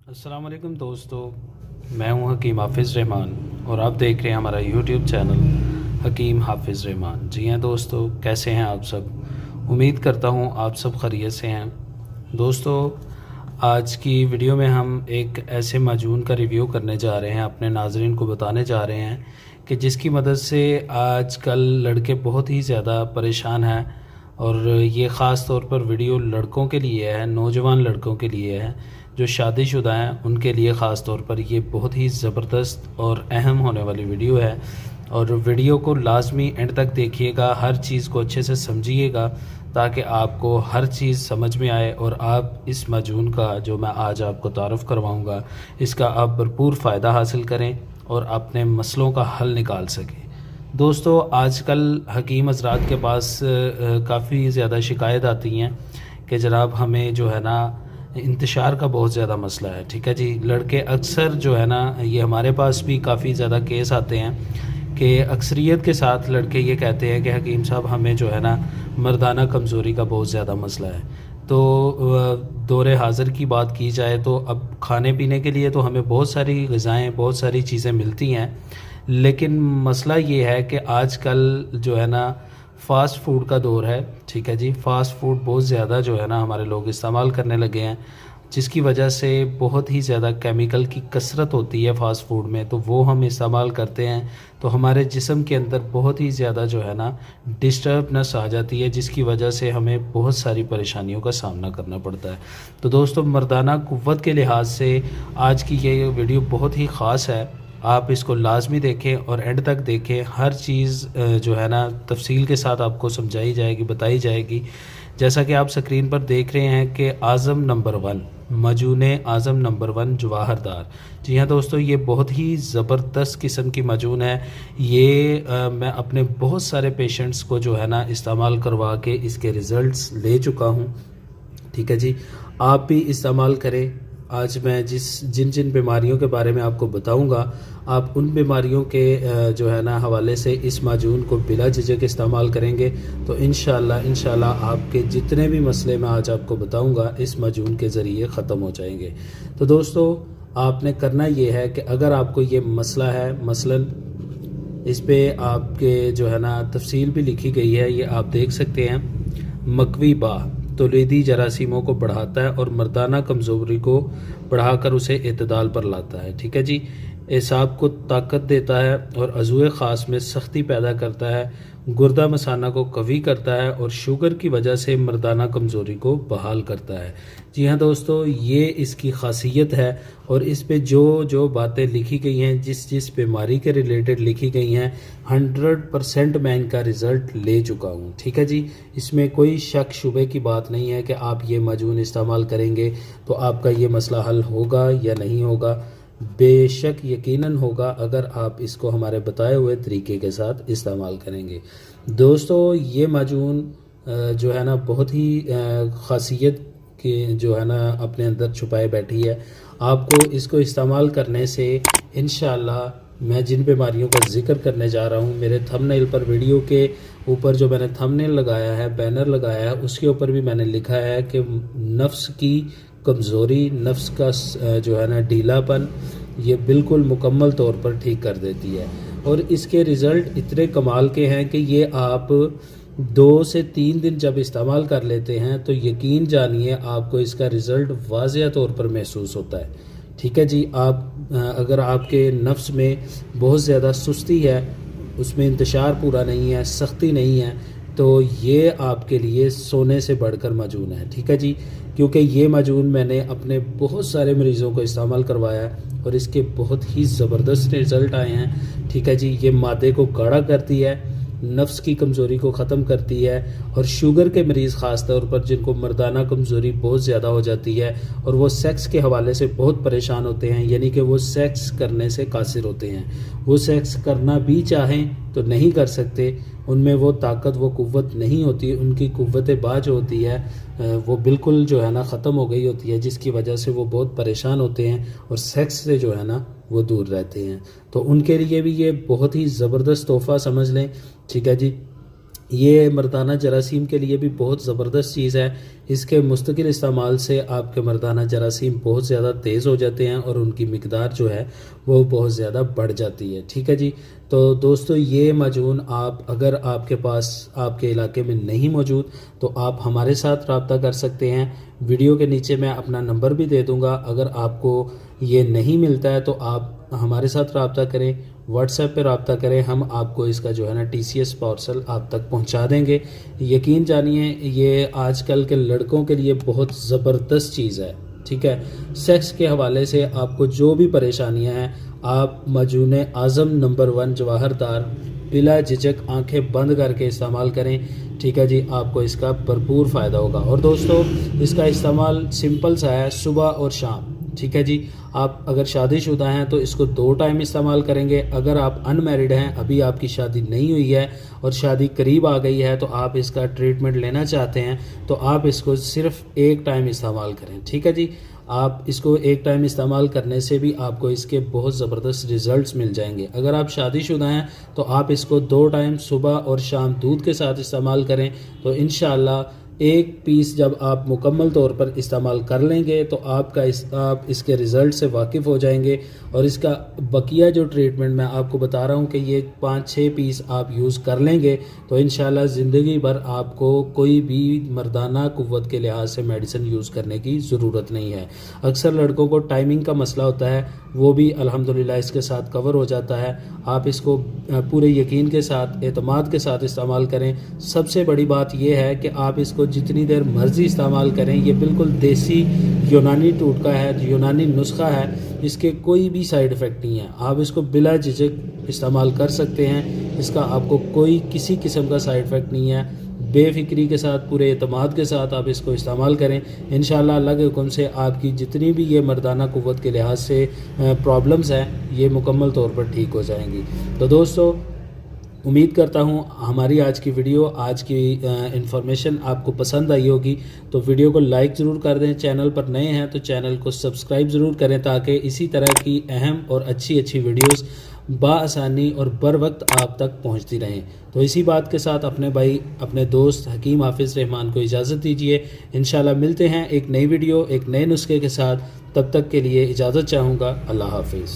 अस्सलाम वालेकुम दोस्तों, मैं हूं हकीम हाफिज़ रहमान और आप देख रहे हैं हमारा यूट्यूब चैनल हकीम हाफिज़ रहमान। जी हाँ दोस्तों, कैसे हैं आप सब? उम्मीद करता हूं आप सब खैरियत से हैं। दोस्तों, आज की वीडियो में हम एक ऐसे माजून का रिव्यू करने जा रहे हैं, अपने नाज़रीन को बताने जा रहे हैं कि जिसकी मदद से आजकल लड़के बहुत ही ज़्यादा परेशान हैं। और ये ख़ास तौर पर वीडियो लड़कों के लिए है, नौजवान लड़कों के लिए है जो शादीशुदा हैं, उनके लिए ख़ास तौर पर ये बहुत ही ज़बरदस्त और अहम होने वाली वीडियो है। और वीडियो को लाजमी एंड तक देखिएगा, हर चीज़ को अच्छे से समझिएगा ताकि आपको हर चीज़ समझ में आए और आप इस माजून का जो मैं आज आपको तारुफ़ करवाऊँगा, इसका आप भरपूर फ़ायदा हासिल करें और अपने मसलों का हल निकाल सकें। दोस्तों, आजकल हकीम हज़रात के पास काफ़ी ज़्यादा शिकायत आती हैं कि जनाब हमें जो है ना इंतशार का बहुत ज़्यादा मसला है। ठीक है जी, लड़के अक्सर जो है ना, ये हमारे पास भी काफ़ी ज़्यादा केस आते हैं कि अक्सरियत के साथ लड़के ये कहते हैं कि हकीम साहब हमें जो है ना मर्दाना कमज़ोरी का बहुत ज़्यादा मसला है। तो दौरे हाज़िर की बात की जाए तो अब खाने पीने के लिए तो हमें बहुत सारी ग़िज़ाएँ, बहुत सारी चीज़ें मिलती हैं, लेकिन मसला ये है कि आजकल जो है ना फ़ास्ट फ़ूड का दौर है। ठीक है जी, फ़ास्ट फ़ूड बहुत ज़्यादा जो है ना हमारे लोग इस्तेमाल करने लगे हैं, जिसकी वजह से बहुत ही ज़्यादा केमिकल की कसरत होती है फ़ास्ट फ़ूड में, तो वो हम इस्तेमाल करते हैं तो हमारे जिस्म के अंदर बहुत ही ज़्यादा जो है ना डिस्टर्बनेस आ जाती है, जिसकी वजह से हमें बहुत सारी परेशानियों का सामना करना पड़ता है। तो दोस्तों, मर्दाना क़ुव्वत के लिहाज से आज की ये वीडियो बहुत ही ख़ास है। आप इसको लाजमी देखें और एंड तक देखें, हर चीज़ जो है ना तफसील के साथ आपको समझाई जाएगी, बताई जाएगी। जैसा कि आप स्क्रीन पर देख रहे हैं कि आज़म नंबर 1, माजून आज़म नंबर 1 जवाहरदार। जी हाँ दोस्तों, ये बहुत ही ज़बरदस्त किस्म की माजून है। ये मैं अपने बहुत सारे पेशेंट्स को जो है ना इस्तेमाल करवा के इसके रिज़ल्ट्स ले चुका हूँ। ठीक है जी, आप भी इस्तेमाल करें। आज मैं जिन जिन बीमारियों के बारे में आपको बताऊंगा, आप उन बीमारियों के जो है ना हवाले से इस माजून को बिला झिझक इस्तेमाल करेंगे तो इंशाल्लाह आपके जितने भी मसले मैं आज आपको बताऊंगा इस माजून के ज़रिए ख़त्म हो जाएंगे। तो दोस्तों, आपने करना ये है कि अगर आपको ये मसला है, मसलन इस पे आपके जो है ना तफसील भी लिखी गई है, ये आप देख सकते हैं। मकवी बा तौलीदी जरासीमों को बढ़ाता है और मर्दाना कमज़ोरी को बढ़ाकर उसे एतदाल पर लाता है। ठीक है जी, एसाब को ताकत देता है और अज़ूए ख़ास में सख्ती पैदा करता है, गुर्दा मसाना को कवी करता है और शुगर की वजह से मर्दाना कमज़ोरी को बहाल करता है। जी हाँ दोस्तों, ये इसकी खासियत है और इस पे जो जो बातें लिखी गई हैं, जिस बीमारी के रिलेटेड लिखी गई हैं, 100% मैं इनका रिज़ल्ट ले चुका हूँ। ठीक है जी, इसमें कोई शक शुबे की बात नहीं है कि आप ये माजून इस्तेमाल करेंगे तो आपका ये मसला हल होगा या नहीं होगा। बेशक यकीनन होगा अगर आप इसको हमारे बताए हुए तरीके के साथ इस्तेमाल करेंगे। दोस्तों, ये माजून जो है ना बहुत ही ख़ासियत की जो है ना अपने अंदर छुपाए बैठी है। आपको इसको इस्तेमाल करने से इंशाअल्लाह मैं जिन बीमारियों का जिक्र करने जा रहा हूँ, मेरे थंबनेल पर, वीडियो के ऊपर जो मैंने थंबनेल लगाया है, बैनर लगाया है, उसके ऊपर भी मैंने लिखा है कि नफ्स की कमज़ोरी, नफ्स का जो है ना ढीलापन, ये बिल्कुल मुकम्मल तौर पर ठीक कर देती है। और इसके रिज़ल्ट इतने कमाल के हैं कि ये आप 2 से 3 दिन जब इस्तेमाल कर लेते हैं तो यकीन जानिए आपको इसका रिज़ल्ट वाज़िया तौर पर महसूस होता है। ठीक है जी, आप अगर आपके नफ्स में बहुत ज़्यादा सुस्ती है, उसमें इंतशार पूरा नहीं है, सख्ती नहीं है, तो ये आपके लिए सोने से बढ़कर माजून है। ठीक है जी, क्योंकि ये माजून मैंने अपने बहुत सारे मरीज़ों को इस्तेमाल करवाया है और इसके बहुत ही ज़बरदस्त रिज़ल्ट आए हैं। ठीक है जी, ये मादे को गाढ़ा करती है, नफ्स की कमज़ोरी को ख़त्म करती है और शुगर के मरीज़ ख़ास तौर पर जिनको मर्दाना कमज़ोरी बहुत ज़्यादा हो जाती है और वो सेक्स के हवाले से बहुत परेशान होते हैं, यानी कि वो सेक्स करने से कासिर होते हैं, वो सेक्स करना भी चाहें तो नहीं कर सकते, उनमें वो ताकत, वो क़ुव्वत नहीं होती, उनकी क़ुव्वत बा जो होती है वो बिल्कुल जो है ना ख़त्म हो गई होती है, जिसकी वजह से वो बहुत परेशान होते हैं और सेक्स से जो है ना वो दूर रहते हैं। तो उनके लिए भी ये बहुत ही ज़बरदस्त तोहफ़ा समझ लें। ठीक है जी, یہ مردانہ جراثیم کے لیے بھی بہت زبردست چیز ہے. اس کے مستقل استعمال سے آپ کے مردانہ جراثیم بہت زیادہ تیز ہو جاتے ہیں اور ان کی مقدار جو ہے وہ بہت زیادہ بڑھ جاتی ہے. ٹھیک ہے جی. تو دوستو یہ معجون اگر آپ کے پاس آپ کے علاقے میں نہیں موجود تو آپ ہمارے ساتھ رابطہ کر سکتے ہیں. ویڈیو کے نیچے میں اپنا نمبر بھی دے دوں گا. اگر آپ کو یہ نہیں ملتا ہے تو آپ ہمارے ساتھ رابطہ کریں, واٹس ایپ پہ رابطہ کریں. ہم آپ کو اس کا جو ہے نا TCS پارسل آپ تک پہنچا دیں گے. یقین جانیے یہ آج کل کے لڑکوں کے لیے بہت زبردست چیز ہے. ٹھیک ہے. سیکس کے حوالے سے آپ کو جو بھی پریشانیاں ہیں آپ معجون اعظم نمبر 1 جواہر دار بلا جھجک آنکھیں بند کر کے استعمال کریں. ٹھیک ہے جی. آپ کو اس کا بھرپور فائدہ ہوگا. اور دوستو اس کا استعمال سمپل سا ہے, صبح اور شام. ٹھیک ہے جی. آپ اگر شادی شدہ ہیں تو اس کو 2 ٹائم استعمال کریں گے. اگر آپ ان میرڈ ہیں, ابھی آپ کی شادی نہیں ہوئی ہے اور شادی قریب آ گئی ہے تو آپ اس کا ٹریٹمنٹ لینا چاہتے ہیں تو آپ اس کو صرف 1 ٹائم استعمال کریں. ٹھیک ہے جی. آپ اس کو 1 ٹائم استعمال کرنے سے بھی آپ کو اس کے بہت زبردست ریزلٹس مل جائیں گے. اگر آپ شادی شدہ ہیں تو آپ اس کو 2 ٹائم صبح اور شام دودھ کے ساتھ استعمال کریں تو انشاءاللہ 1 پیس جب آپ مکمل طور پر استعمال کر لیں گے تو آپ اس کے رزلٹ سے واقف ہو جائیں گے. اور اس کا بقیہ جو ٹریٹمنٹ میں آپ کو بتا رہا ہوں کہ یہ 5-6 پیس آپ یوز کر لیں گے تو انشاءاللہ زندگی بھر آپ کو کوئی بھی مردانہ قوت کے لحاظ سے میڈیسن یوز کرنے کی ضرورت نہیں ہے. اکثر لڑکوں کو ٹائمنگ کا مسئلہ ہوتا ہے, وہ بھی الحمدللہ اس کے ساتھ کور ہو جاتا ہے. آپ اس کو پورے یقین کے ساتھ, اعتماد کے ساتھ استعمال کریں. سب سے بڑی بات یہ ہے کہ آپ اس کو جتنی دیر مرضی استعمال کریں. یہ بالکل دیسی یونانی ٹوٹکا ہے, یونانی نسخہ ہے, اس کے کوئی بھی سائیڈ ایفیکٹ نہیں ہے. آپ اس کو بلا جھجک استعمال کر سکتے ہیں. اس کا آپ کو کسی قسم کا سائیڈ ایفیکٹ نہیں ہے. بے فکری کے ساتھ, پورے اعتماد کے ساتھ آپ اس کو استعمال کریں. انشاءاللہ اللہ کے حکم سے آپ کی جتنی بھی یہ مردانہ قوت کے لحاظ سے پرابلمز ہیں یہ مکمل طور پر ٹھیک ہو جائیں گی. تو دوستو امید کرتا ہوں ہماری آج کی ویڈیو, آج کی انفارمیشن آپ کو پسند آئی ہوگی. تو ویڈیو کو لائک ضرور کر دیں. چینل پر نئے ہیں تو چینل کو سبسکرائب ضرور کریں تاکہ اسی طرح کی اہم اور اچھی ویڈیوز بآسانی اور بر وقت آپ تک پہنچتی رہیں. تو اسی بات کے ساتھ اپنے دوست حکیم حافظ رحمان کو اجازت دیجیے. انشاءاللہ ملتے ہیں ایک نئی ویڈیو, ایک نئے نسخے کے ساتھ. تب تک کے لیے اجازت چاہوں گا. اللہ حافظ.